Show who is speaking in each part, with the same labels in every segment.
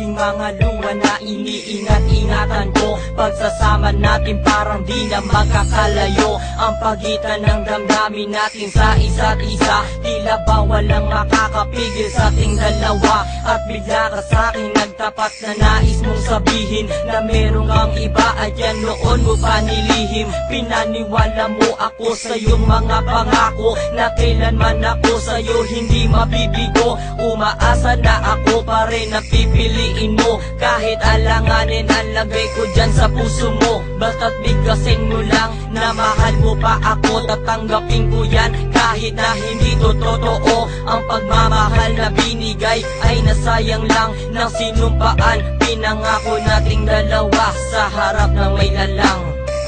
Speaker 1: aking mga luha na iniingat-ingatan ko. Pagsasama natin parang di na magkakalayo ang pagitan ng damdamin natin sa isa't isa. Tila ba walang makakapigil sa ating dalawa. At bigla ka sa'kin nagtapat na nais mong sabihin na meron kang iba at yan noon mo pa nilihim. Pinaniwala mo ako sa iyong mga pangako na kailanman ako sa'yo hindi mabibigo. Umaasa na ako pa rin na pipiliin mo kahit alanganin ang lagay ko dyan sa puso mo. Basta't bigkasin mo lang na mahal mo pa ako, tatanggapin ko yan kahit na hindi to totoo. Ang pagmamahal na binigay ay nasayang lang ng sinumpaan. Pinangako nating dalawa sa harap ng may lalang.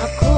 Speaker 2: Ako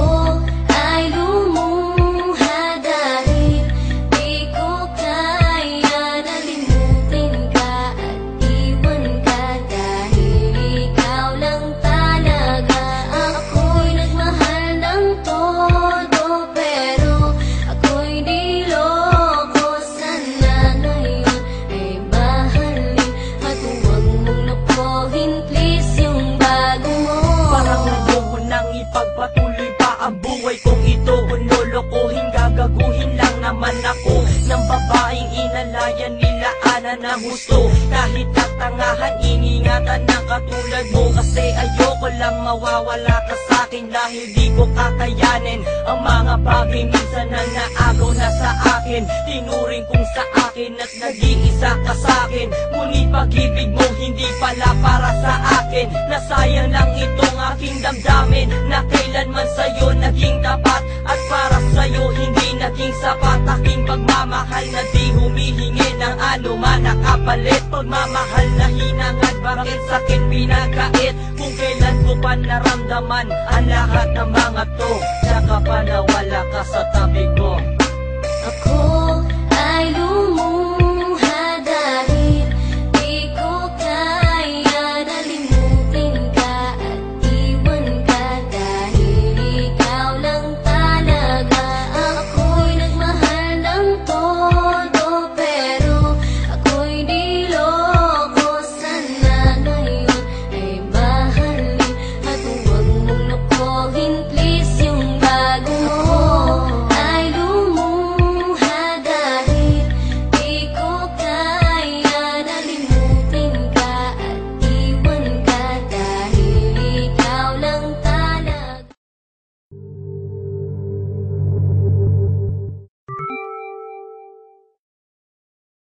Speaker 2: ay lumuha dahil di ko kaya nalimutin ka at iwan ka dahil ikaw lang talaga. Ako'y nagmahal ng todo pero ako'y di loko. Sana ngayon ay mahalin at huwag mong lokohin please yung bago mo.
Speaker 1: Parang ayoko nang ipagpatuloy pa ang buhay kong ito. Kung lolokohin, gagaguhin lang naman ako ng babaeng inalayan nila ana ng gusto. Kahit katangahan, iningatan ng katulad mo. Kasi ayoko lang mawawala ka sa'kin dahil di ko kakayanin ang mga bagay minsan na naagaw na sa akin. Tinuring kong sa akin at nag-iisa ka sa'kin. Ngunit pag-ibig mo hindi pala para sa akin. Nasayang lang itong aking damdamin na kailanman sa'yo naging tapat. At para sa'yo hindi naging sapat aking pagmamahal na di humihingi ng anuman na kapalit. Pagmamahal na hinangad, bakit sa'kin pinagkait? Kung kailan ko pa naramdaman ang lahat ng mga to, tsaka pa nawala ka sa tabi ko.
Speaker 2: Ako ay lumuha